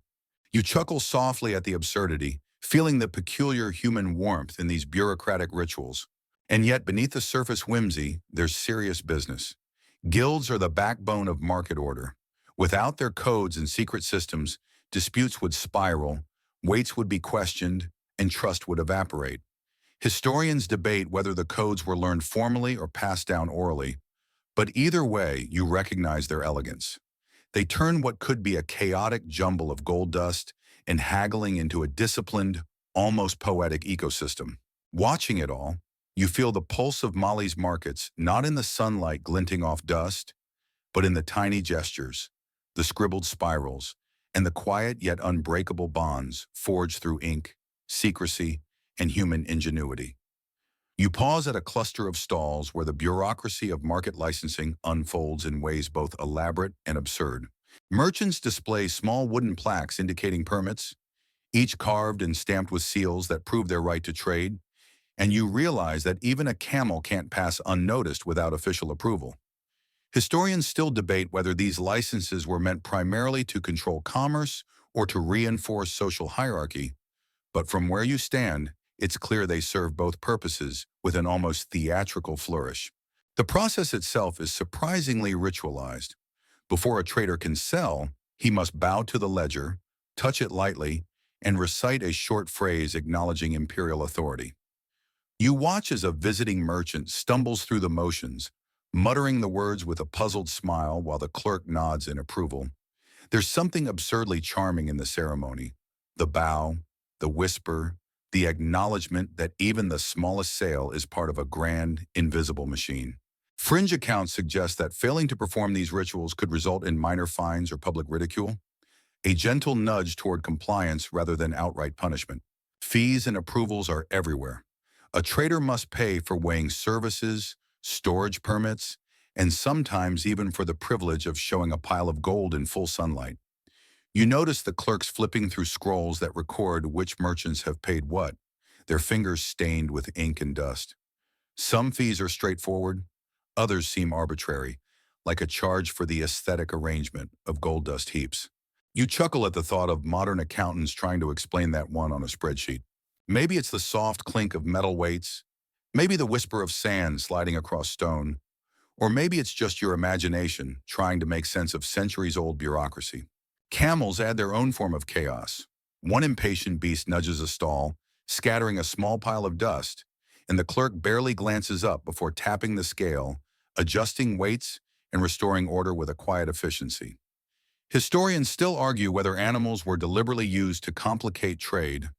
You chuckle softly at the absurdity, feeling the peculiar human warmth in these bureaucratic rituals. And yet, beneath the surface whimsy, there's serious business. Guilds are the backbone of market order. Without their codes and secret systems, disputes would spiral, weights would be questioned, and trust would evaporate. Historians debate whether the codes were learned formally or passed down orally, but either way, you recognize their elegance. They turn what could be a chaotic jumble of gold dust and haggling into a disciplined, almost poetic ecosystem. Watching it all, you feel the pulse of Mali's markets not in the sunlight glinting off dust, but in the tiny gestures, the scribbled spirals, and the quiet yet unbreakable bonds forged through ink, secrecy, and human ingenuity. You pause at a cluster of stalls where the bureaucracy of market licensing unfolds in ways both elaborate and absurd. Merchants display small wooden plaques indicating permits, each carved and stamped with seals that prove their right to trade, and you realize that even a camel can't pass unnoticed without official approval. Historians still debate whether these licenses were meant primarily to control commerce or to reinforce social hierarchy, but from where you stand, it's clear they serve both purposes with an almost theatrical flourish. The process itself is surprisingly ritualized. Before a trader can sell, he must bow to the ledger, touch it lightly, and recite a short phrase acknowledging imperial authority. You watch as a visiting merchant stumbles through the motions, muttering the words with a puzzled smile while the clerk nods in approval. There's something absurdly charming in the ceremony. The bow, the whisper, the acknowledgement that even the smallest sale is part of a grand, invisible machine. Fringe accounts suggest that failing to perform these rituals could result in minor fines or public ridicule, a gentle nudge toward compliance rather than outright punishment. Fees and approvals are everywhere. A trader must pay for weighing services, storage permits, and sometimes even for the privilege of showing a pile of gold in full sunlight. You notice the clerks flipping through scrolls that record which merchants have paid what, their fingers stained with ink and dust. Some fees are straightforward, others seem arbitrary, like a charge for the aesthetic arrangement of gold dust heaps. You chuckle at the thought of modern accountants trying to explain that one on a spreadsheet. Maybe it's the soft clink of metal weights, maybe the whisper of sand sliding across stone, or maybe it's just your imagination trying to make sense of centuries-old bureaucracy. Camels add their own form of chaos. One impatient beast nudges a stall, scattering a small pile of dust, and the clerk barely glances up before tapping the scale, adjusting weights, and restoring order with a quiet efficiency. Historians still argue whether animals were deliberately used to complicate trade,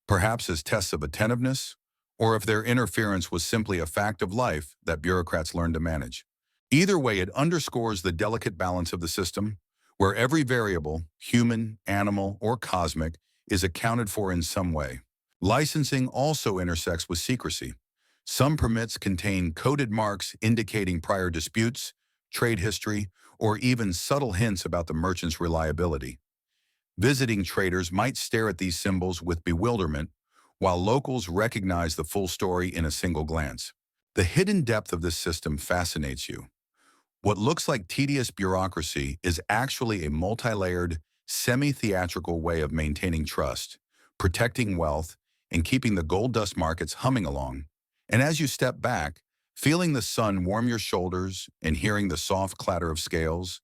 perhaps as tests of attentiveness, or if their interference was simply a fact of life that bureaucrats learned to manage. Either way, it underscores the delicate balance of the system, where every variable, human, animal, or cosmic, is accounted for in some way. Licensing also intersects with secrecy. Some permits contain coded marks indicating prior disputes, trade history, or even subtle hints about the merchant's reliability. Visiting traders might stare at these symbols with bewilderment, while locals recognize the full story in a single glance. The hidden depth of this system fascinates you. What looks like tedious bureaucracy is actually a multi-layered, semi-theatrical way of maintaining trust, protecting wealth, and keeping the gold dust markets humming along. And as you step back, feeling the sun warm your shoulders and hearing the soft clatter of scales,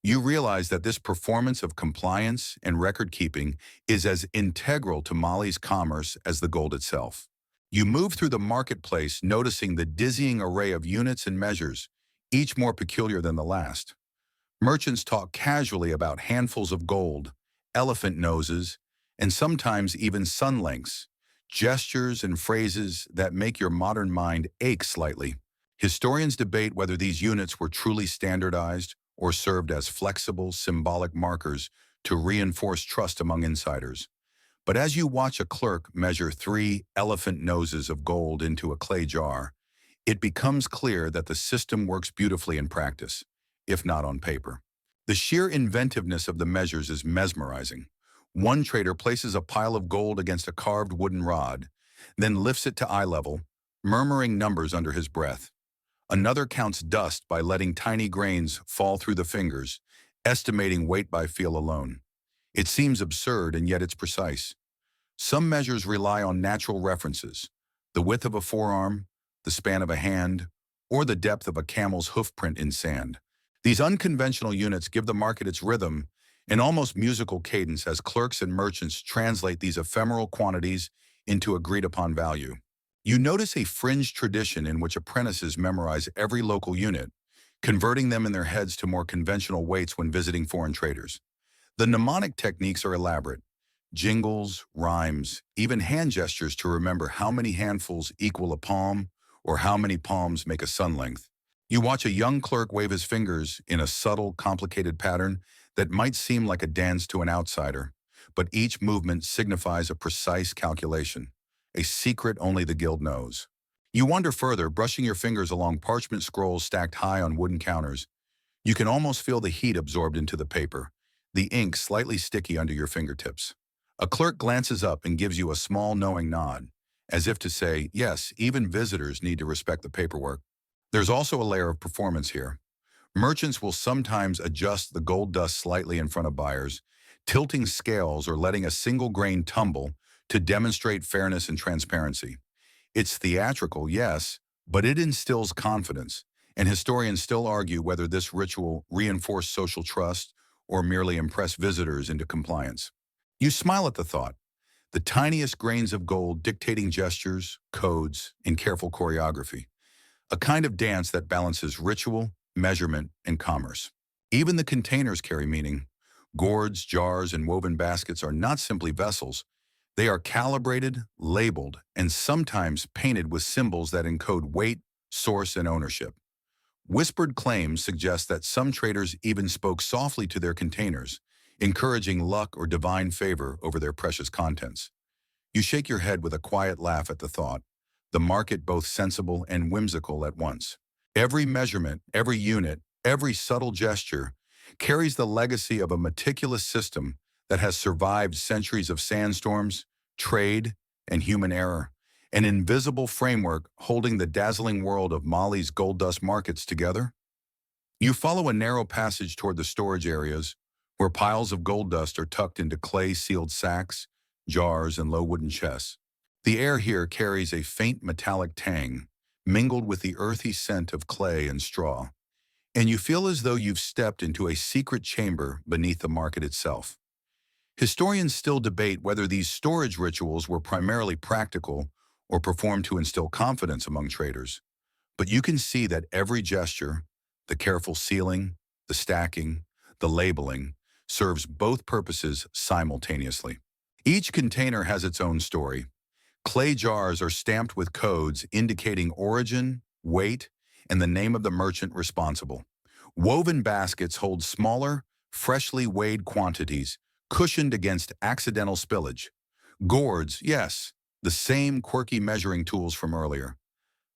you realize that this performance of compliance and record-keeping is as integral to Mali's commerce as the gold itself. You move through the marketplace noticing the dizzying array of units and measures, each more peculiar than the last. Merchants talk casually about handfuls of gold, elephant noses, and sometimes even sun lengths, gestures and phrases that make your modern mind ache slightly. Historians debate whether these units were truly standardized or served as flexible, symbolic markers to reinforce trust among insiders. But as you watch a clerk measure 3 elephant noses of gold into a clay jar, it becomes clear that the system works beautifully in practice, if not on paper. The sheer inventiveness of the measures is mesmerizing. One trader places a pile of gold against a carved wooden rod, then lifts it to eye level, murmuring numbers under his breath. Another counts dust by letting tiny grains fall through the fingers, estimating weight by feel alone. It seems absurd, and yet it's precise. Some measures rely on natural references, the width of a forearm, the span of a hand, or the depth of a camel's hoofprint in sand. These unconventional units give the market its rhythm, an almost musical cadence as clerks and merchants translate these ephemeral quantities into agreed-upon value. You notice a fringe tradition in which apprentices memorize every local unit, converting them in their heads to more conventional weights when visiting foreign traders. The mnemonic techniques are elaborate. Jingles, rhymes, even hand gestures to remember how many handfuls equal a palm or how many palms make a sun length. You watch a young clerk wave his fingers in a subtle, complicated pattern that might seem like a dance to an outsider, but each movement signifies a precise calculation, a secret only the guild knows. You wander further, brushing your fingers along parchment scrolls stacked high on wooden counters. You can almost feel the heat absorbed into the paper, the ink slightly sticky under your fingertips. A clerk glances up and gives you a small knowing nod, as if to say, yes, even visitors need to respect the paperwork. There's also a layer of performance here. Merchants will sometimes adjust the gold dust slightly in front of buyers, tilting scales or letting a single grain tumble to demonstrate fairness and transparency. It's theatrical, yes, but it instills confidence, and historians still argue whether this ritual reinforced social trust or merely impressed visitors into compliance. You smile at the thought, the tiniest grains of gold dictating gestures, codes, and careful choreography, a kind of dance that balances ritual, measurement, and commerce. Even the containers carry meaning. Gourds, jars, and woven baskets are not simply vessels. They are calibrated, labeled, and sometimes painted with symbols that encode weight, source, and ownership. Whispered claims suggest that some traders even spoke softly to their containers, encouraging luck or divine favor over their precious contents. You shake your head with a quiet laugh at the thought, the market both sensible and whimsical at once. Every measurement, every unit, every subtle gesture carries the legacy of a meticulous system that has survived centuries of sandstorms, trade, and human error, an invisible framework holding the dazzling world of Mali's gold dust markets together. You follow a narrow passage toward the storage areas, where piles of gold dust are tucked into clay-sealed sacks, jars, and low wooden chests. The air here carries a faint metallic tang, mingled with the earthy scent of clay and straw, and you feel as though you've stepped into a secret chamber beneath the market itself. Historians still debate whether these storage rituals were primarily practical or performed to instill confidence among traders, but you can see that every gesture, the careful sealing, the stacking, the labeling, serves both purposes simultaneously. Each container has its own story. Clay jars are stamped with codes indicating origin, weight, and the name of the merchant responsible. Woven baskets hold smaller, freshly weighed quantities, cushioned against accidental spillage. Gourds, yes, the same quirky measuring tools from earlier,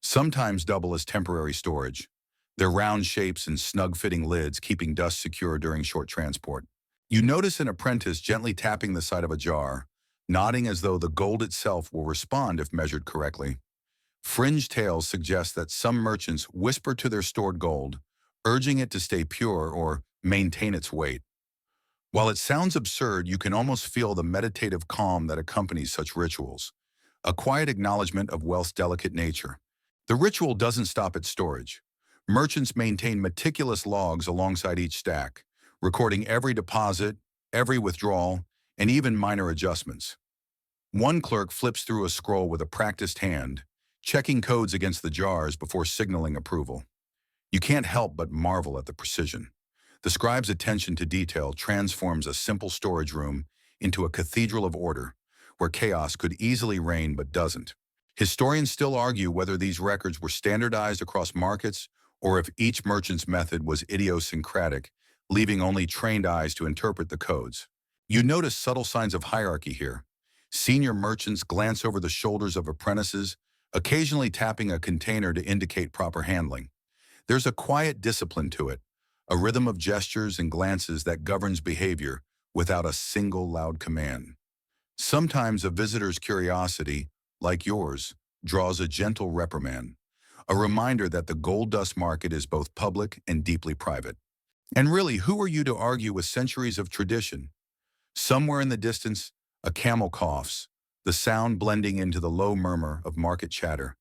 sometimes double as temporary storage, their round shapes and snug-fitting lids keeping dust secure during short transport. You notice an apprentice gently tapping the side of a jar, nodding as though the gold itself will respond if measured correctly. Fringe tales suggest that some merchants whisper to their stored gold, urging it to stay pure or maintain its weight. While it sounds absurd, you can almost feel the meditative calm that accompanies such rituals, a quiet acknowledgement of wealth's delicate nature. The ritual doesn't stop at storage. Merchants maintain meticulous logs alongside each stack, recording every deposit, every withdrawal, and even minor adjustments. One clerk flips through a scroll with a practiced hand, checking codes against the jars before signaling approval. You can't help but marvel at the precision. The scribe's attention to detail transforms a simple storage room into a cathedral of order, where chaos could easily reign but doesn't. Historians still argue whether these records were standardized across markets or if each merchant's method was idiosyncratic, leaving only trained eyes to interpret the codes. You notice subtle signs of hierarchy here. Senior merchants glance over the shoulders of apprentices, occasionally tapping a container to indicate proper handling. There's a quiet discipline to it, a rhythm of gestures and glances that governs behavior without a single loud command. Sometimes a visitor's curiosity, like yours, draws a gentle reprimand, a reminder that the gold dust market is both public and deeply private. And really, who are you to argue with centuries of tradition? Somewhere in the distance, a camel coughs, the sound blending into the low murmur of market chatter,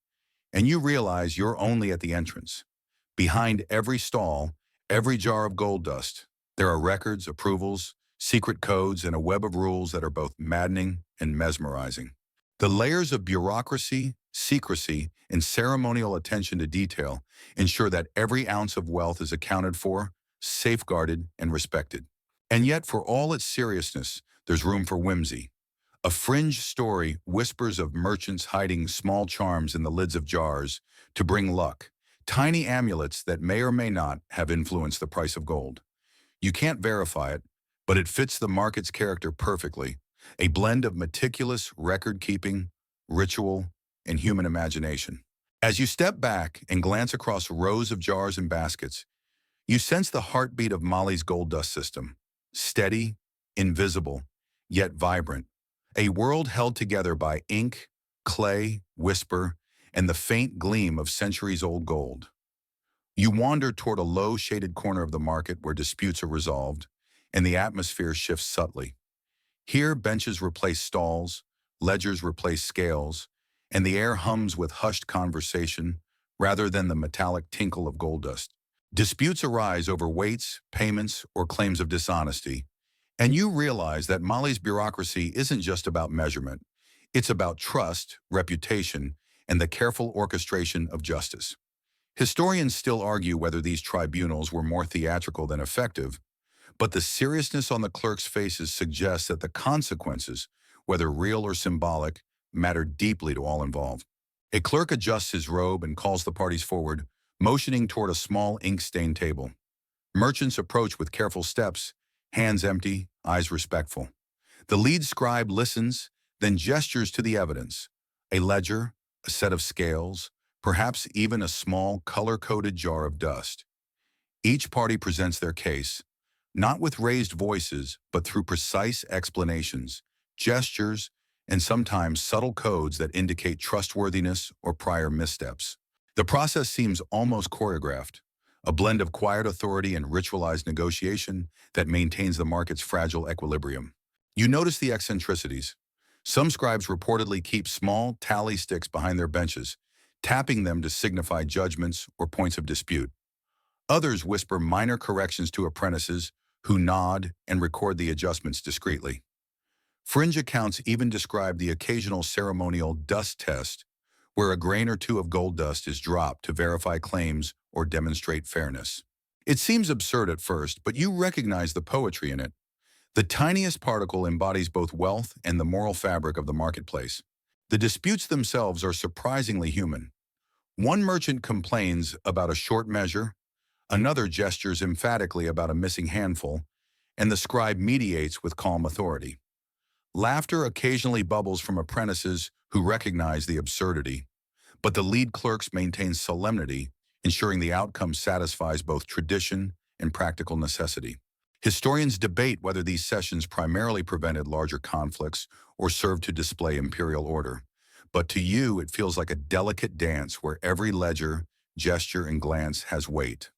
and you realize you're only at the entrance. Behind every stall, every jar of gold dust, there are records, approvals, secret codes, and a web of rules that are both maddening and mesmerizing. The layers of bureaucracy, secrecy, and ceremonial attention to detail ensure that every ounce of wealth is accounted for, safeguarded, and respected. And yet, for all its seriousness, there's room for whimsy. A fringe story whispers of merchants hiding small charms in the lids of jars to bring luck, tiny amulets that may or may not have influenced the price of gold. You can't verify it, but it fits the market's character perfectly, a blend of meticulous record-keeping, ritual, and human imagination. As you step back and glance across rows of jars and baskets, you sense the heartbeat of Mali's gold dust system, steady, invisible, yet vibrant, a world held together by ink, clay, whisper, and the faint gleam of centuries-old gold. You wander toward a low, shaded corner of the market where disputes are resolved, and the atmosphere shifts subtly. Here, benches replace stalls, ledgers replace scales, and the air hums with hushed conversation rather than the metallic tinkle of gold dust. Disputes arise over weights, payments, or claims of dishonesty, and you realize that Mali's bureaucracy isn't just about measurement. It's about trust, reputation, and the careful orchestration of justice. Historians still argue whether these tribunals were more theatrical than effective, but the seriousness on the clerks' faces suggests that the consequences, whether real or symbolic, matter deeply to all involved. A clerk adjusts his robe and calls the parties forward, motioning toward a small ink-stained table. Merchants approach with careful steps, hands empty, eyes respectful. The lead scribe listens, then gestures to the evidence, a ledger, a set of scales, perhaps even a small color-coded jar of dust. Each party presents their case, not with raised voices, but through precise explanations, gestures, and sometimes subtle codes that indicate trustworthiness or prior missteps. The process seems almost choreographed, a blend of quiet authority and ritualized negotiation that maintains the market's fragile equilibrium. You notice the eccentricities. Some scribes reportedly keep small tally sticks behind their benches, tapping them to signify judgments or points of dispute. Others whisper minor corrections to apprentices who nod and record the adjustments discreetly. Fringe accounts even describe the occasional ceremonial dust test, where a grain or two of gold dust is dropped to verify claims or demonstrate fairness. It seems absurd at first, but you recognize the poetry in it. The tiniest particle embodies both wealth and the moral fabric of the marketplace. The disputes themselves are surprisingly human. One merchant complains about a short measure, another gestures emphatically about a missing handful, and the scribe mediates with calm authority. Laughter occasionally bubbles from apprentices who recognize the absurdity, but the lead clerks maintain solemnity, ensuring the outcome satisfies both tradition and practical necessity. Historians debate whether these sessions primarily prevented larger conflicts or served to display imperial order. But to you, it feels like a delicate dance where every ledger, gesture, and glance has weight.